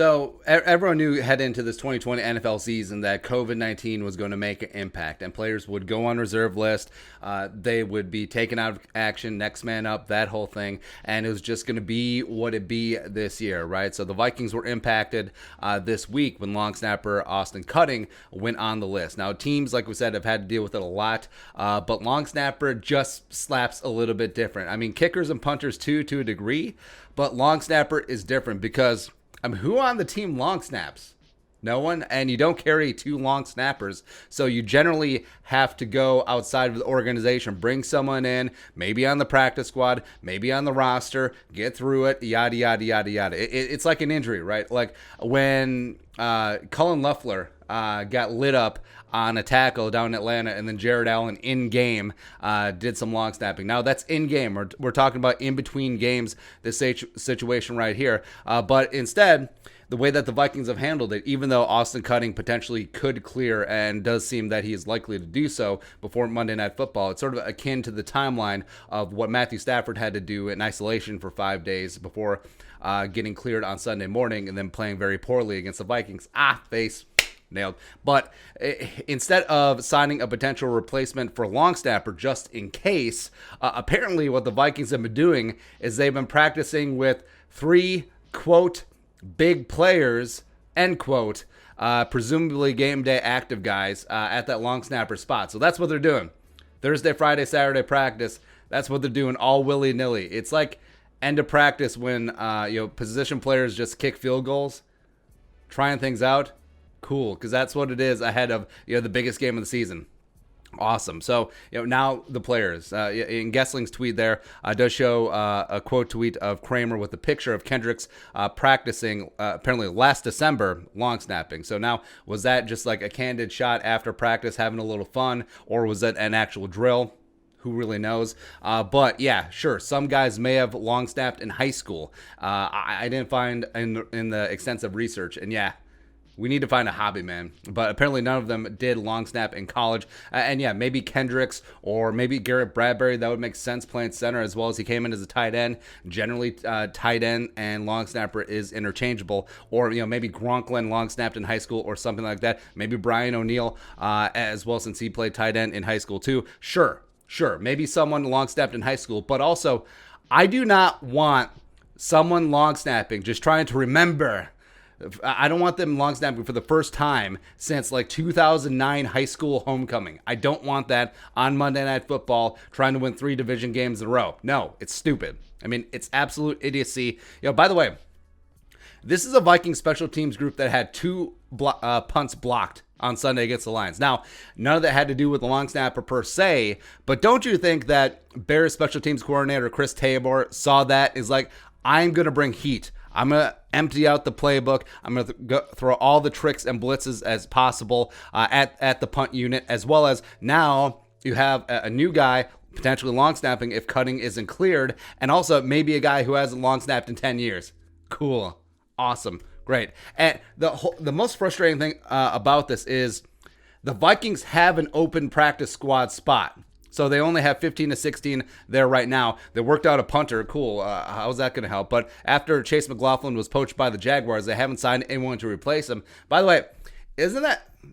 So everyone knew heading into this 2020 NFL season that COVID-19 was going to make an impact, and players would go on reserve list. They would be taken out of action, next man up, that whole thing, and it was just going to be what it be this year, right? So the Vikings were impacted this week when long snapper Austin Cutting went on the list. Now teams, like we said, have had to deal with it a lot, but long snapper just slaps a little bit different. I mean, kickers and punters too, to a degree, but long snapper is different because who on the team long snaps? No one, and you don't carry two long snappers, so you generally have to go outside of the organization, bring someone in, maybe on the practice squad, maybe on the roster, get through it, yada, yada, yada, yada. It's like an injury, right? Like when Cullen Loeffler got lit up on a tackle down in Atlanta, and then Jared Allen in-game did some long snapping. Now, that's in-game. We're talking about in-between games, this situation right here. But instead, the way that the Vikings have handled it, even though Austin Cutting potentially could clear and does seem that he is likely to do so before Monday Night Football, it's sort of akin to the timeline of what Matthew Stafford had to do in isolation for 5 days before getting cleared on Sunday morning and then playing very poorly against the Vikings. Face. Nailed. But instead of signing a potential replacement for long snapper just in case, apparently what the Vikings have been doing is they've been practicing with 3, quote, big players, end quote, presumably game day active guys at that long snapper spot. So that's what they're doing. Thursday, Friday, Saturday practice. That's what they're doing, all willy-nilly. It's like end of practice when position players just kick field goals, trying things out. Cool, because that's what it is ahead of the biggest game of the season. Awesome. So now the players. In Gessling's tweet there does show a quote tweet of Kramer with a picture of Kendricks practicing apparently last December long snapping. So now, was that just like a candid shot after practice, having a little fun, or was that an actual drill? Who really knows? But yeah, sure. Some guys may have long snapped in high school. I didn't find in the extensive research, and yeah. We need to find a hobby, man. But apparently none of them did long snap in college. And yeah, maybe Kendricks or maybe Garrett Bradbury. That would make sense playing center as well as he came in as a tight end. Generally, tight end and long snapper is interchangeable. Or, maybe Gronklin long snapped in high school or something like that. Maybe Brian O'Neill as well, since he played tight end in high school too. Sure. Maybe someone long snapped in high school. But also, I do not want someone long snapping just trying to remember. I don't want them long snapping for the first time since like 2009 high school homecoming. I don't want that on Monday Night Football trying to win 3 division games in a row. No, it's stupid. I mean, it's absolute idiocy. By the way, this is a Viking special teams group that had 2 punts blocked on Sunday against the Lions. Now, none of that had to do with the long snapper per se, but don't you think that Bears special teams coordinator Chris Tabor saw that is like, I'm going to bring heat. I'm going to empty out the playbook. I'm going to throw all the tricks and blitzes as possible at the punt unit, as well as now you have a new guy potentially long snapping if Cutting isn't cleared, and also maybe a guy who hasn't long snapped in 10 years. Cool. Awesome. Great. And the most frustrating thing about this is the Vikings have an open practice squad spot. So they only have 15 to 16 there right now. They worked out a punter. Cool. How's that going to help? But after Chase McLaughlin was poached by the Jaguars, they haven't signed anyone to replace him. By the way, isn't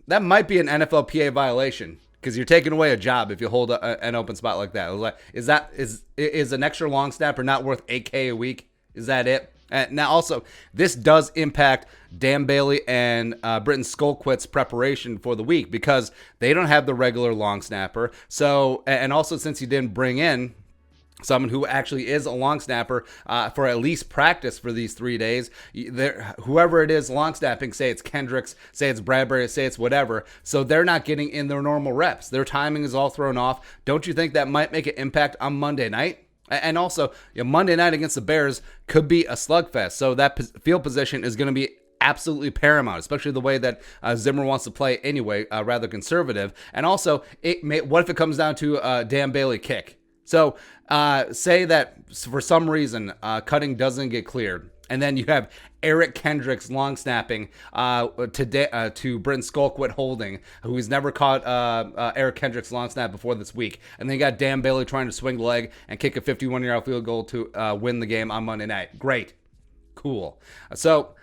that might be an NFLPA violation because you're taking away a job if you hold an open spot like that. Is an extra long snapper not worth $8K a week? Is that it? Now, also, this does impact Dan Bailey and Britton Skolquitz's preparation for the week because they don't have the regular long snapper. So, and also since you didn't bring in someone who actually is a long snapper for at least practice for these 3 days, whoever it is long snapping, say it's Kendricks, say it's Bradbury, say it's whatever, so they're not getting in their normal reps. Their timing is all thrown off. Don't you think that might make an impact on Monday night? And also, Monday night against the Bears could be a slugfest. So that field position is going to be absolutely paramount, especially the way that Zimmer wants to play anyway, rather conservative. And also, what if it comes down to a Dan Bailey kick? So say that for some reason Cutting doesn't get cleared. And then you have Eric Kendricks long snapping to Britton Skolquitt holding, who's never caught Eric Kendricks long snap before this week. And then you got Dan Bailey trying to swing the leg and kick a 51-yard field goal to win the game on Monday night. Great. Cool. So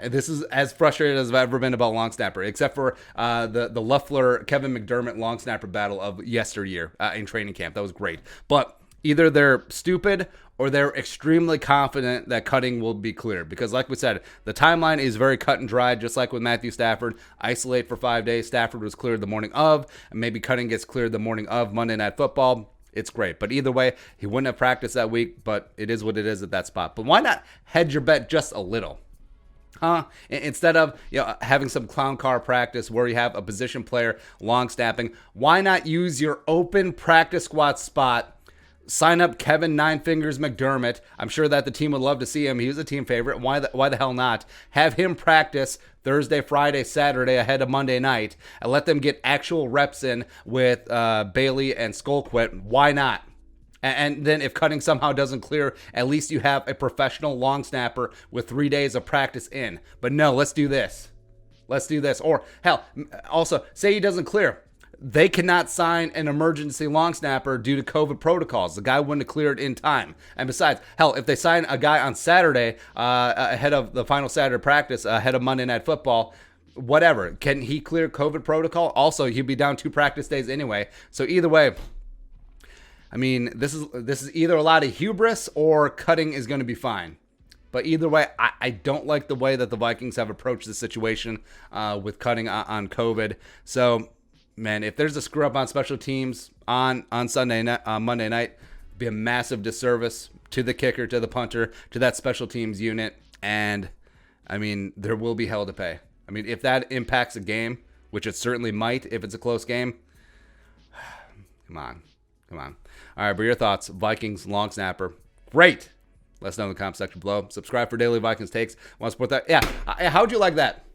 This is as frustrated as I've ever been about long snapper, except for the Luffler Kevin McDermott long snapper battle of yesteryear in training camp. That was great. But either they're stupid or they're extremely confident that cutting will be cleared. Because like we said, the timeline is very cut and dry, just like with Matthew Stafford. Isolate for 5 days. Stafford was cleared the morning of, and maybe cutting gets cleared the morning of Monday Night Football. It's great. But either way, he wouldn't have practiced that week, but it is what it is at that spot. But why not hedge your bet just a little? Instead of having some clown car practice where you have a position player long snapping, why not use your open practice squad spot? Sign up Kevin Nine Fingers McDermott. I'm sure that the team would love to see him. He was a team favorite. Why the hell not? Have him practice Thursday, Friday, Saturday ahead of Monday night, and let them get actual reps in with Bailey and Skullquit. Why not? And then if cutting somehow doesn't clear, at least you have a professional long snapper with 3 days of practice in. But no, let's do this. Let's do this. Or hell, also say he doesn't clear. They cannot sign an emergency long snapper due to COVID protocols. The guy wouldn't have cleared in time. And besides, hell, if they sign a guy on Saturday ahead of the final Saturday practice, ahead of Monday Night Football, whatever, can he clear COVID protocol? Also, he'd be down 2 practice days anyway. So either way, I mean, this is either a lot of hubris or cutting is going to be fine. But either way, I don't like the way that the Vikings have approached the situation with cutting on COVID. So, man, if there's a screw up on special teams on Sunday night, Monday night, it'd be a massive disservice to the kicker, to the punter, to that special teams unit. And, I mean, there will be hell to pay. I mean, if that impacts a game, which it certainly might if it's a close game, come on. All right, but your thoughts, Vikings long snapper. Great. Let us know in the comment section below. Subscribe for daily Vikings takes. Want to support that? Yeah. How'd you like that?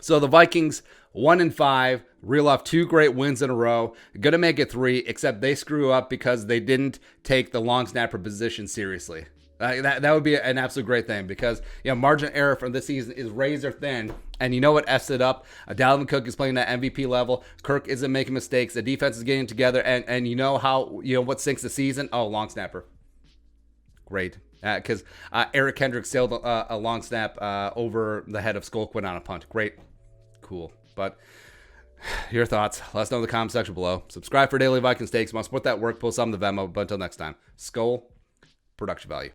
So the Vikings 1-5, reel off 2 great wins in a row. Gonna make it 3, except they screw up because they didn't take the long snapper position seriously. That would be an absolute great thing because margin of error from this season is razor thin. And you know what F's it up? Dalvin Cook is playing at MVP level. Kirk isn't making mistakes. The defense is getting together. And you know how what sinks the season? Oh, long snapper. Great. Because Eric Kendricks sailed a long snap over the head of Skullquit on a punt. Great. Cool. But your thoughts. Let us know in the comment section below. Subscribe for daily Vikings takes. Want to support that work? Post some in the Venmo. But until next time, Skull Production Value.